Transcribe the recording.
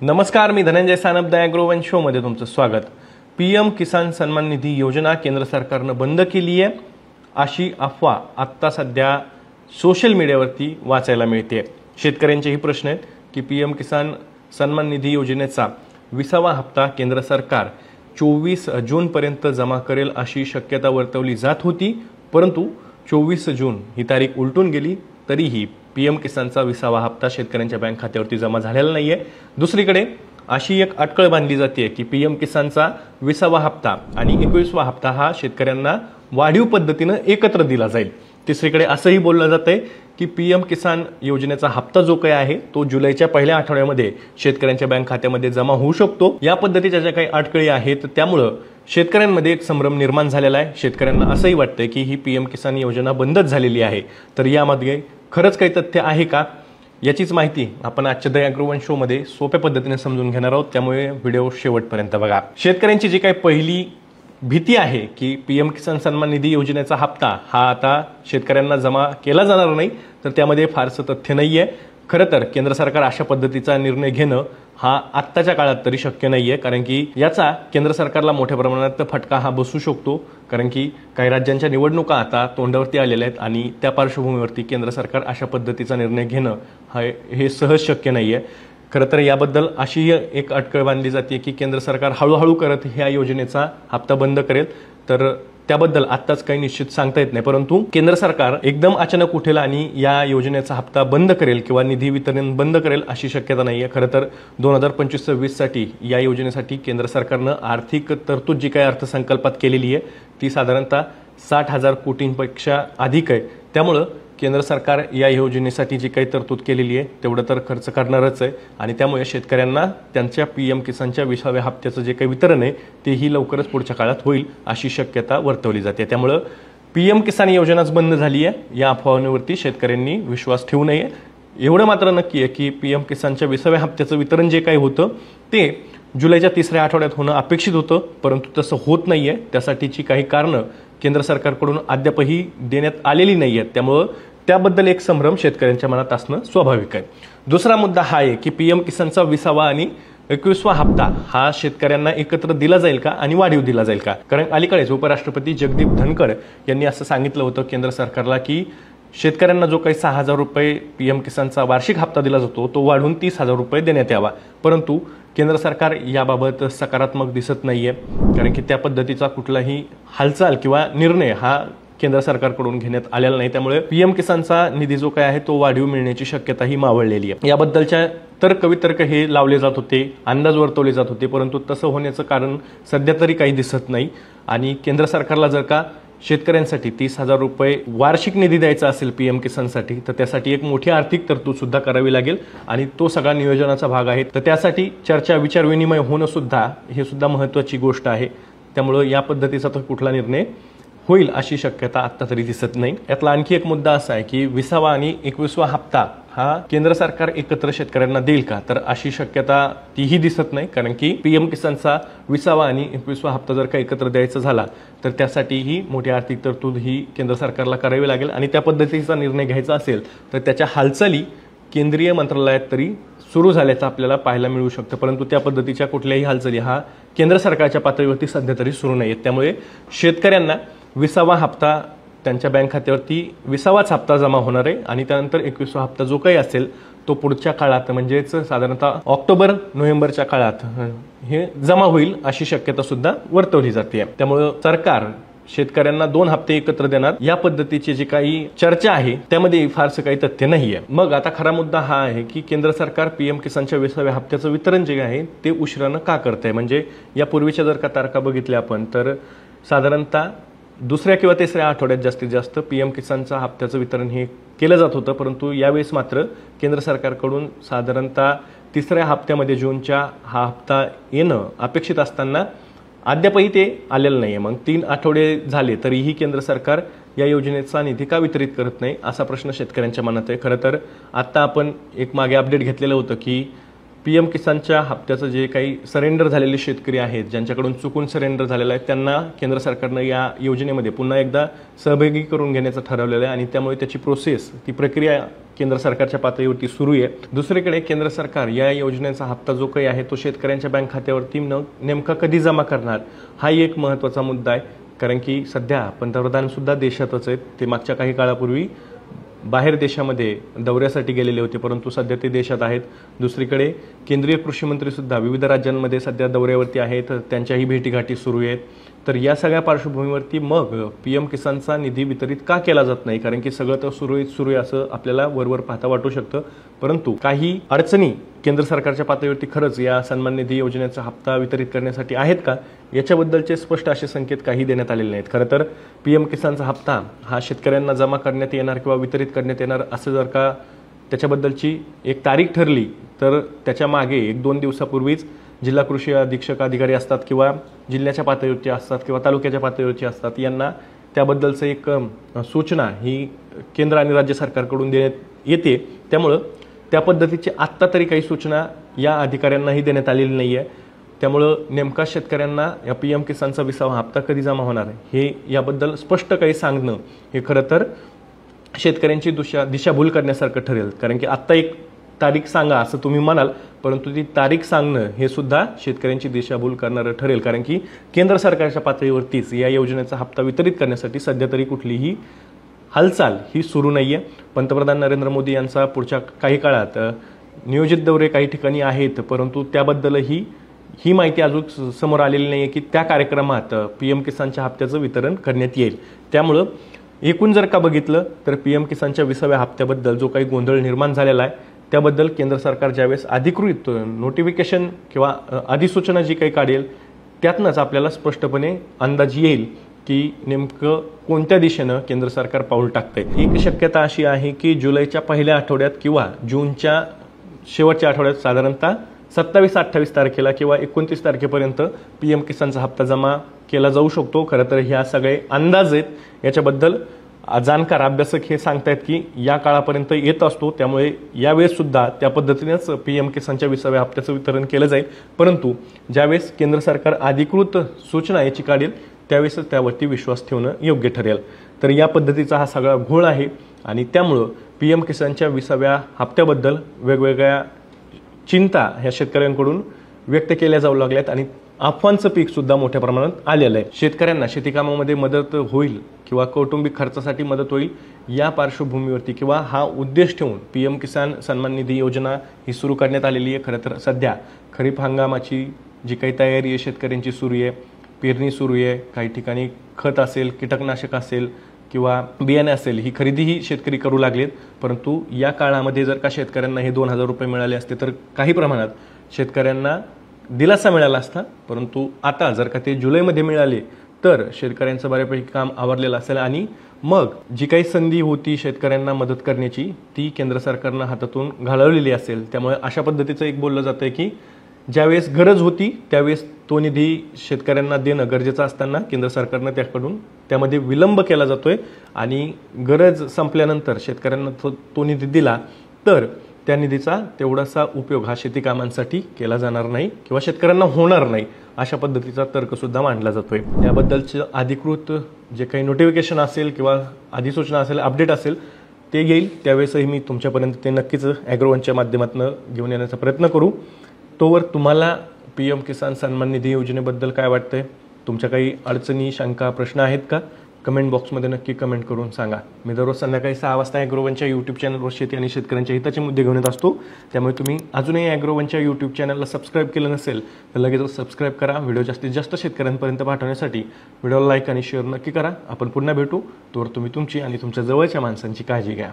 नमस्कार, मी धनंजय सानप द ॲग्रोवन शोमध्ये तुमचं स्वागत। पीएम किसान सन्मान निधी योजना केंद्र सरकारनं बंद केली आहे अशी अफवा आत्ता सध्या सोशल मीडियावरती वाचायला मिळते। शेतकऱ्यांचे ही प्रश्न आहेत की पीएम किसान सन्मान निधी योजनेचा 20वा हप्ता केंद्र सरकार 24 जूनपर्यंत जमा करेल अशी शक्यता वर्तवली जात होती, परंतु 24 जून ही तारीख उलटून गेली तरीही पीएम किसानचा 20वा हप्ता शेतकऱ्यांच्या बँक खात्यावरती जमा झालेला नाहीये। दुसरीकडे अशी एक अटकळ बांधली जाते की पीएम किसानचा 20वा हप्ता आणि 21वा हप्ता हा शेतकऱ्यांना वाढीव पद्धतीने एकत्र दिला जाईल। तिसरीकडे असंही बोललं जातंय की पीएम किसान योजनेचा हप्ता जो काही आहे तो जुलैच्या पहिल्या आठवड्यामध्ये शेतकऱ्यांच्या बँक खात्यामध्ये जमा होऊ शकतो। या पद्धतीच्या ज्या काही अटकळी आहेत त्यामुळे शेतकऱ्यांमध्ये एक संभ्रम निर्माण झालेला आहे। शेतकऱ्यांना असंही वाटतंय की ही पीएम किसान योजना बंदच झालेली आहे, तर यामध्ये खरंच काही तथ्य आहे का, याचीच माहिती आपण आजच्या द ॲग्रोवन शोमध्ये सोप्या पद्धतीने समजून घेणार आहोत, त्यामुळे व्हिडिओ शेवटपर्यंत बघा। शेतकऱ्यांची जी काही पहिली भीती आहे की पीएम किसान सन्मान निधी योजनेचा हप्ता हा आता शेतकऱ्यांना जमा केला जाणार नाही, तर त्यामध्ये फारसं तथ्य नाहीये। खरं तर केंद्र सरकार अशा पद्धतीचा निर्णय घेणं हा आत्ताच्या काळात तरी शक्य नाहीये, कारण की याचा केंद्र सरकारला मोठ्या प्रमाणात फटका हा बसू शकतो, कारण की काही राज्यांच्या निवडणुका आता तोंडावरती आलेल्या आहेत आणि त्या पार्श्वभूमीवरती केंद्र सरकार अशा पद्धतीचा निर्णय घेणं हे सहज शक्य नाहीये। खरं तर याबद्दल अशी एक अटकळ बांधली जाते की केंद्र सरकार हळूहळू करत ह्या योजनेचा हप्ता बंद करेल, तर त्याबद्दल आत्ताच काही निश्चित सांगता येत नाही, परंतु केंद्र सरकार एकदम अचानक उठेल आणि या योजनेचा हप्ता बंद करेल किंवा निधी वितरण बंद करेल अशी शक्यता नाहीये। खरं तर 2025-26 साठी या योजनेसाठी केंद्र सरकारनं आर्थिक तरतूद जी काही अर्थसंकल्पात केलेली आहे ती साधारणतः 60,000 कोटींपेक्षा अधिक आहे। त्यामुळे केंद्र सरकार या योजनेसाठी जी काही तरतूद केलेली आहे तेवढं तर खर्च करणारच आहे आणि त्यामुळे शेतकऱ्यांना त्यांच्या पीएम किसानच्या 20व्या हप्त्याचं जे काही वितरण आहे तेही लवकरच पुढच्या काळात होईल अशी शक्यता वर्तवली जाते। त्यामुळे पीएम किसान योजनाच बंद झाली आहे या अफवांवरती शेतकऱ्यांनी विश्वास ठेवू नये। एवढं मात्र नक्की आहे की पीएम किसानच्या 20व्या हप्त्याचं वितरण जे काही होतं ते जुलैच्या 3ऱ्या आठवड्यात होणं अपेक्षित होतं, परंतु तसं होत नाहीये। त्यासाठीची काही कारणं केंद्र सरकारकडून अद्यापही देण्यात आलेली नाहीयेत, त्यामुळे त्याबद्दल एक संभ्रम शेतकऱ्यांच्या मनात असणं स्वाभाविक आहे। दुसरा मुद्दा हा आहे की पीएम किसानचा 20वा आणि 21वा हप्ता हा शेतकऱ्यांना एकत्र दिला जाईल का आणि वाढीव दिला जाईल का, कारण अलीकडेच उपराष्ट्रपती जगदीप धनखड यांनी असं सांगितलं होतं केंद्र सरकारला की शेतकऱ्यांना जो काही 6,000 रुपये पीएम किसानचा वार्षिक हप्ता दिला जातो तो वाढून 30,000 रुपये देण्यात यावा, परंतु केंद्र सरकार याबाबत सकारात्मक दिसत नाहीये, कारण की त्या पद्धतीचा कुठलाही हालचाल किंवा निर्णय हा केंद्र सरकारकडून घेण्यात आलेला नाही। त्यामुळे पीएम किसानचा निधी जो काय आहे तो वाढीव मिळण्याची शक्यता ही मावळलेली आहे। याबद्दलच्या तर्क हे लावले जात होते, अंदाज वर्तवले जात होते, परंतु तसं होण्याचं कारण सध्या तरी काही दिसत नाही। आणि केंद्र सरकारला जर का शेतकऱ्यांसाठी 30,000 रुपये वार्षिक निधी द्यायचा असेल पीएम किसानसाठी, तर त्यासाठी एक मोठी आर्थिक तरतूद सुद्धा करावी लागेल आणि तो सगळा नियोजनाचा भाग आहे। तर त्यासाठी चर्चा विचार विनिमय होणं सुद्धा हे सुद्धा महत्त्वाची गोष्ट आहे। त्यामुळे या पद्धतीचा तो कुठला निर्णय होईल अशी शक्यता आत्ता तरी दिसत नाही। यातला आणखी एक मुद्दा असा आहे की 20वा आणि 21वा हप्ता हा केंद्र सरकार एकत्र शेतकऱ्यांना देईल का, तर अशी शक्यता तीही दिसत नाही, कारण की पीएम किसानचा 20वा आणि 21वा हप्ता जर का एकत्र द्यायचा झाला तर त्यासाठीही मोठी आर्थिक तरतूद ही केंद्र सरकारला करावी लागेल आणि त्या पद्धतीचा निर्णय घ्यायचा असेल तर त्याच्या हालचाली केंद्रीय मंत्रालयात तरी सुरू झाल्याचं आपल्याला पाहायला मिळू शकतं, परंतु त्या पद्धतीच्या कुठल्याही हालचाली हा केंद्र सरकारच्या पातळीवरती सध्या तरी सुरू नाहीत। त्यामुळे शेतकऱ्यांना 20वा हप्ता त्यांच्या बँक खात्यावरती 20वाच हप्ता जमा होणार आहे आणि त्यानंतर 21वा हप्ता जो काही असेल तो पुढच्या काळात म्हणजेच साधारणतः ऑक्टोबर-नोव्हेंबरच्या काळात हे जमा होईल अशी शक्यता सुद्धा वर्तवली जाते। त्यामुळे सरकार शेतकऱ्यांना 2 हप्ते एकत्र देणार या पद्धतीची जी काही चर्चा आहे त्यामध्ये फारसं काही तथ्य नाहीये। मग आता खरा मुद्दा हा आहे की केंद्र सरकार पीएम किसानच्या 20व्या हप्त्याचं वितरण जे आहे ते उशिरानं का करतंय। म्हणजे यापूर्वीच्या जर का तारखा बघितल्या आपण तर साधारणतः 2ऱ्या किंवा 3ऱ्या आठवड्यात जास्तीत जास्त पीएम किसानचा हप्त्याचं वितरण हे केलं जात होतं, परंतु यावेळेस मात्र केंद्र सरकारकडून साधारणतः 3ऱ्या हप्त्यामध्ये जूनच्या हा हप्ता येणं अपेक्षित असताना अद्यापही ते आलेलं नाहीये। मग 3 आठवडे झाले तरीही केंद्र सरकार या योजनेचा निधी का वितरित करत नाही असा प्रश्न शेतकऱ्यांच्या मनात आहे। खरं तर आता आपण एक मागे अपडेट घेतलेलं होतं की PM किसानच्या हप्त्याचं जे काही सरेंडर झालेले शेतकरी आहेत, ज्यांच्याकडून चुकून सरेंडर झालेलं आहे, त्यांना केंद्र सरकारनं या योजनेमध्ये पुन्हा एकदा सहभागी करून घेण्याचं ठरवलेलं आहे आणि त्यामुळे त्याची प्रोसेस, ती प्रक्रिया केंद्र सरकारच्या पातळीवरती सुरू आहे। दुसरीकडे केंद्र सरकार या योजनेचा हप्ता जो काही आहे तो शेतकऱ्यांच्या बँक खात्यावरती नेमका कधी जमा करणार, हा एक महत्त्वाचा मुद्दा आहे। कारण की सध्या पंतप्रधान सुद्धा देशातच आहेत, ते मागच्या काही काळापूर्वी बाहेर देशामध्ये दौऱ्यासाठी गेलेले होते, परंतु सध्या ते देशात आहेत। दुसरीकडे केंद्रीय कृषी मंत्री सुद्धा विविध राज्यांमध्ये सध्या दौऱ्यावरती आहेत, त्यांच्याही भेटीगाठी सुरू आहेत। तर या सगळ्या पार्श्वभूमीवरती मग PM किसानचा निधी वितरित का केला जात नाही, कारण की सगळं तर सुरू आहे असं आपल्याला वरवर पाहता वाटू शकतं, परंतु काही अडचणी केंद्र सरकारच्या पातळीवरती खरंच या सन्मान निधी योजनेचा हप्ता वितरित करण्यासाठी आहेत का, याच्याबद्दलचे स्पष्ट असे संकेत काही देण्यात आलेले नाहीत। खरं तर PM किसानचा हप्ता हा शेतकऱ्यांना जमा करण्यात येणार किंवा वितरित करण्यात येणार असं जर का त्याच्याबद्दलची एक तारीख ठरली, तर त्याच्या मागे 1-2 दिवसापूर्वीच जिल्हा कृषी अधीक्षक अधिकारी असतात किंवा जिल्ह्याच्या पातळीवरची असतात किंवा तालुक्याच्या पातळीवरची असतात, यांना त्याबद्दलचं एक सूचना ही केंद्र आणि राज्य सरकारकडून देण्यात येते। त्यामुळं त्या पद्धतीची आत्ता तरी काही सूचना या अधिकाऱ्यांनाही देण्यात आलेली नाही आहे। त्यामुळं नेमका शेतकऱ्यांना या PM किसानचा 20वा हप्ता कधी जमा होणार आहे हे याबद्दल स्पष्ट काही सांगणं हे खरं तर शेतकऱ्यांची दिशाभूल करण्यासारखं ठरेल। कारण की आत्ता एक तारीख सांगा असं तुम्ही म्हणाल, परंतु ती तारीख सांगणं हे सुद्धा शेतकऱ्यांची दिशाभूल करणारं ठरेल। कारण की केंद्र सरकारच्या पातळीवरतीच या योजनेचा हप्ता वितरित करण्यासाठी सध्या तरी कुठलीही हालचाल ही सुरू नाही आहे। पंतप्रधान नरेंद्र मोदी यांचा पुढच्या काही काळात नियोजित दौरे काही ठिकाणी आहेत, परंतु त्याबद्दलही ही माहिती अजून समोर आलेली नाही आहे की त्या कार्यक्रमात PM किसानच्या हप्त्याचं वितरण करण्यात येईल। त्यामुळं एकूण जर का बघितलं तर PM किसानच्या 20व्या हप्त्याबद्दल जो काही गोंधळ निर्माण झालेला आहे, त्याबद्दल केंद्र सरकार ज्यावेळेस अधिकृत नोटिफिकेशन किंवा अधिसूचना जी काही काढेल, त्यातनंच आपल्याला स्पष्टपणे अंदाज येईल की नेमकं कोणत्या दिशेनं केंद्र सरकार पाऊल टाकतंय। एक शक्यता अशी आहे की जुलैच्या पहिल्या आठवड्यात किंवा जूनच्या शेवटच्या आठवड्यात साधारणतः 27-28 तारखेला किंवा 29 तारखेपर्यंत PM किसानचा हप्ता जमा केला जाऊ शकतो। खरं तर ह्या सगळे अंदाज आहेत, याच्याबद्दल जाणकार अभ्यासक हे सांगतायत की या काळापर्यंत येत असतो, त्यामुळे यावेळेस सुद्धा त्या पद्धतीनेच PM किसानच्या 20व्या हप्त्याचं वितरण केलं जाईल। परंतु ज्यावेळेस केंद्र सरकार अधिकृत सूचना याची काढेल त्यावेळेसच त्यावरती विश्वास ठेवणं योग्य ठरेल। तर या पद्धतीचा हा सगळा घोळ आहे आणि त्यामुळं PM किसानच्या 20व्या हप्त्याबद्दल वेगवेगळ्या चिंता ह्या शेतकऱ्यांकडून व्यक्त केल्या जाऊ लागल्यात आणि अफवांचं पीक सुद्धा मोठ्या प्रमाणात आलेलं आहे। शेतकऱ्यांना शेती कामामध्ये मदत होईल किंवा कौटुंबिक खर्चासाठी मदत होईल या पार्श्वभूमीवरती किंवा हा उद्देश ठेवून PM किसान सन्मान निधी योजना ही सुरू करण्यात आलेली आहे। खरं तर सध्या खरीप हंगामाची जी काही तयारी आहे शेतकऱ्यांची सुरू आहे, पेरणी सुरू आहे, काही ठिकाणी खत असेल, कीटकनाशक असेल किंवा बियाणे असेल, ही खरेदीही शेतकरी करू लागलेत। परंतु या काळामध्ये जर का शेतकऱ्यांना हे 2000 रुपये मिळाले असते तर काही प्रमाणात शेतकऱ्यांना दिलासा मिळाला असता, परंतु आता जर का ते जुलैमध्ये मिळाले तर शेतकऱ्यांचं बऱ्यापैकी काम आवरलेलं असेल आणि मग जी काही संधी होती शेतकऱ्यांना मदत करण्याची ती केंद्र सरकारनं हातातून घालवलेली असेल। त्यामुळे अशा पद्धतीचं एक बोललं जातंय की ज्यावेळेस गरज होती त्यावेळेस तो निधी शेतकऱ्यांना देणं गरजेचं असताना केंद्र सरकारनं त्यामध्ये विलंब केला जातोय आणि गरज संपल्यानंतर शेतकऱ्यांना तो निधी दिला तर त्या निधीचा तेवढासा उपयोग हा शेती कामांसाठी केला जाणार नाही किंवा शेतकऱ्यांना होणार नाही, अशा पद्धतीचा तर्क सुद्धा मांडला जातोय। याबद्दलचं अधिकृत जे काही नोटिफिकेशन असेल किंवा अधिसूचना असेल, अपडेट असेल, ते येईल त्यावेळेसही मी तुमच्यापर्यंत ते नक्कीच ॲग्रोवनच्या माध्यमातून घेऊन येण्याचा प्रयत्न करू। तोवर तुम्हाला PM किसान सन्मान निधी योजनेबद्दल काय वाटतंय, तुमच्या काही अडचणी, शंका, प्रश्न आहेत का, कमेंट बॉक्समध्ये नक्की कमेंट करून सांगा। मी दररोज संध्याकाळी 6 वाजता ॲग्रोवनच्या यूट्यूब चॅनलवर शेती आणि शेतकऱ्यांच्या हिताचे मुद्दे घेऊन येत असतो। त्यामुळे तुम्ही अजूनही ॲग्रोवनच्या यूट्यूब चॅनलला सबस्क्राईब केलं नसेल तर लगेच सबस्क्राईब करा। व्हिडिओ जास्तीत जास्त शेतकऱ्यांपर्यंत पाठवण्यासाठी व्हिडिओला लाईक आणि शेअर नक्की करा। आपण पुन्हा भेटू, तोवर तुम्ही तुमची आणि तुमच्या जवळच्या माणसांची काळजी घ्या।